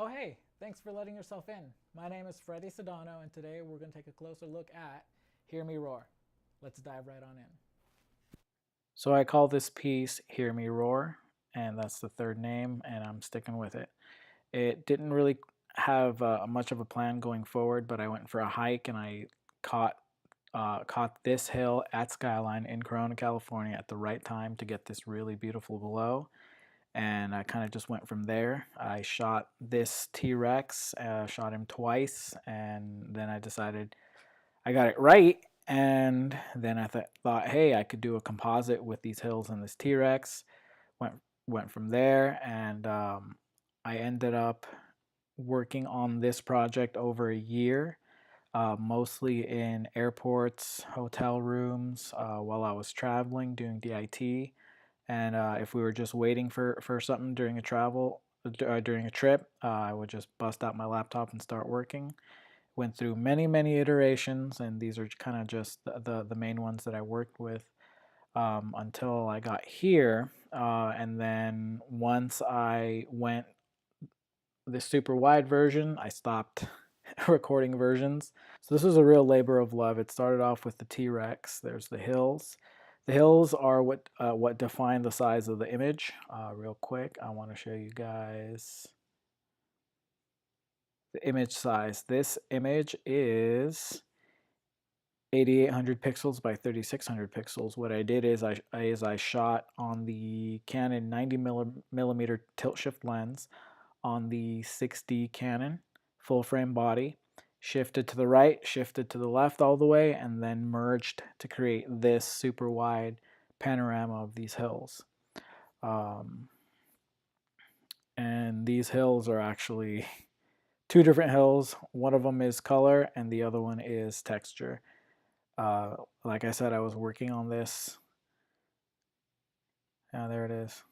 Oh hey, thanks for letting yourself in. My name is Freddie Sedano and today we're going to take a closer look at Hear Me Roar. Let's dive right on in. So I call this piece Hear Me Roar, and that's the third name, and I'm sticking with it. It didn't really have much of a plan going forward, but I went for a hike and I caught caught this hill at Skyline in Corona, California at the right time to get this really beautiful glow. And I kind of just went from there. I shot this T-Rex, shot him twice, and then I decided I got it right. And then I thought, hey, I could do a composite with these hills and this T-Rex. Went went from there, and I ended up working on this project over a year, mostly in airports, hotel rooms, while I was traveling doing DIT. And if we were just waiting for something during a during a trip, I would just bust out my laptop and start working. Went through many iterations, and these are kind of just the main ones that I worked with until I got here. And then once I went the super wide version, I stopped recording versions. So this was a real labor of love. It started off with the T-Rex. There's the hills. The hills are what define the size of the image. Real quick, I want to show you guys the image size. This image is 8800 pixels by 3600 pixels. What I did is I shot on the Canon 90 millimeter tilt shift lens on the 6D Canon full frame body, shifted to the right, shifted to the left all the way, and then merged to create this super wide panorama of these hills. Um, and these hills are actually two different hills. One of them is color and the other one is texture. Like I said, I was working on this. There it is.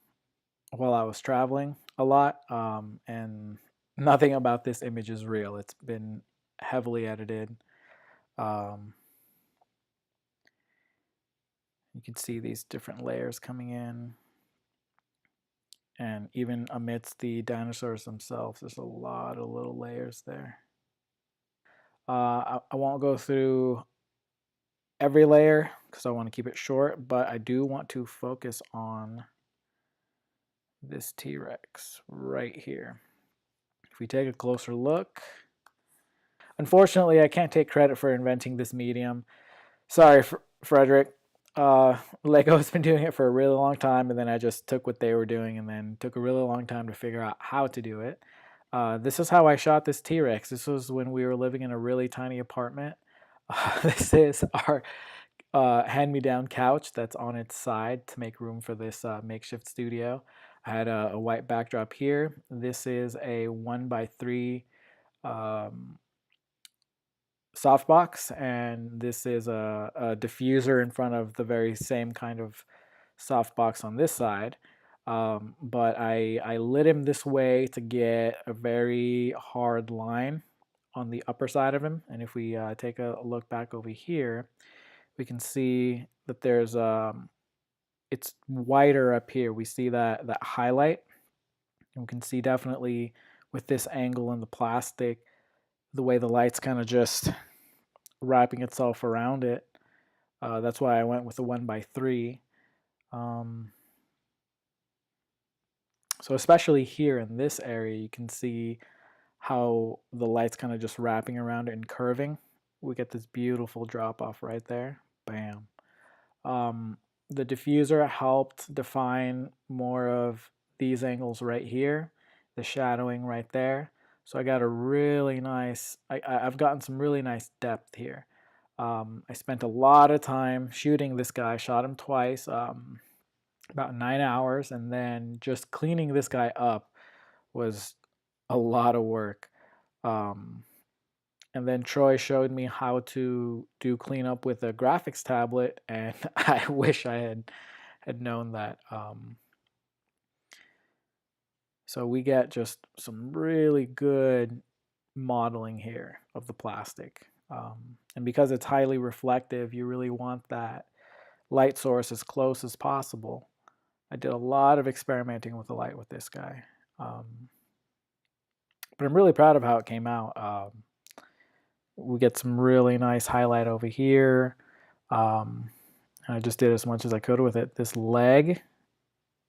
While I was traveling a lot, and nothing about this image is real. It's been heavily edited. Um, you can see these different layers coming in. And even amidst the dinosaurs themselves, there's a lot of little layers there. I won't go through every layer because I want to keep it short, but I do want to focus on this T-Rex right here. If we take a closer look, unfortunately, I can't take credit for inventing this medium. Sorry, Frederick. Lego has been doing it for a really long time, and then I just took what they were doing and then took a really long time to figure out how to do it. This is how I shot this T-Rex. This was when we were living in a really tiny apartment. This is our hand-me-down couch that's on its side to make room for this makeshift studio. I had a white backdrop here. This is a 1x3 um, softbox, and this is a diffuser in front of the very same kind of softbox on this side. But I lit him this way to get a very hard line on the upper side of him. And if we take a look back over here, we can see that there's it's wider up here. We see that highlight. And we can see definitely with this angle in the plastic, the way the light's kind of just wrapping itself around it. That's why I went with the 1x3. Um, so especially here in this area, you can see how the light's kind of just wrapping around it and curving. We get this beautiful drop off right there. Bam. Um, the diffuser helped define more of these angles right here, the shadowing right there. So I got a really nice, I've gotten some really nice depth here. I spent a lot of time shooting this guy, shot him twice, about 9 hours, and then just cleaning this guy up was a lot of work. Um, and then Troy showed me how to do cleanup with a graphics tablet, and I wish I had known that. So we get just some really good modeling here of the plastic. And because it's highly reflective, you really want that light source as close as possible. I did a lot of experimenting with the light with this guy. Um, But I'm really proud of how it came out. We get some really nice highlight over here. I just did as much as I could with it. This leg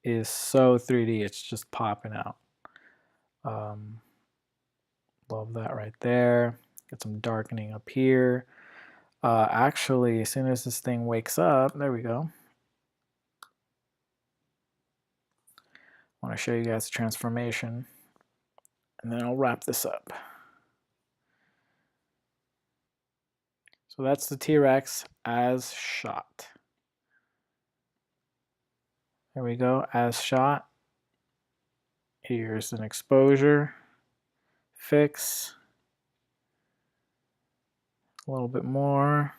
is so 3D. It's just popping out. Love that right there. Get some darkening up here. Actually, as soon as this thing wakes up, there we go. I want to show you guys the transformation, and then I'll wrap this up. So that's the T-Rex as shot. There we go, as shot. Here's an exposure, fix, a little bit more.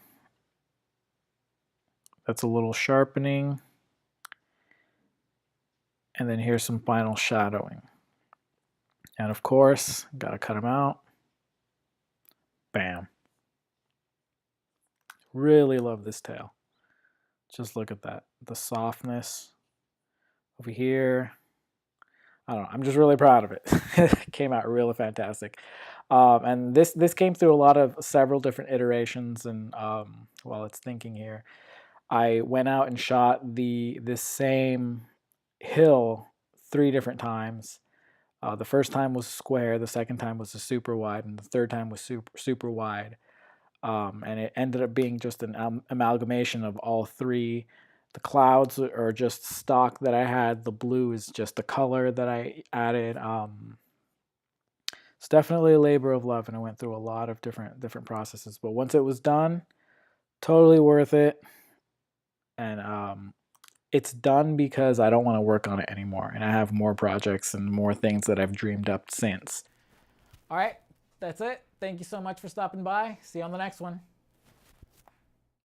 That's a little sharpening. And then here's some final shadowing. And of course, gotta cut them out. Bam. Really love this tail. Just look at that. The softness over here. I don't know. I'm just really proud of it. It came out really fantastic. And this came through several different iterations. And while it's thinking here, I went out and shot this same hill 3 different times. The first time was square, the second time was a super wide, and the third time was super wide. And it ended up being just an amalgamation of all 3. The clouds are just stock that I had. The blue is just the color that I added. It's definitely a labor of love, and I went through a lot of different processes. But once it was done, totally worth it. And it's done because I don't want to work on it anymore, and I have more projects and more things that I've dreamed up since. All right, that's it. Thank you so much for stopping by. See you on the next one.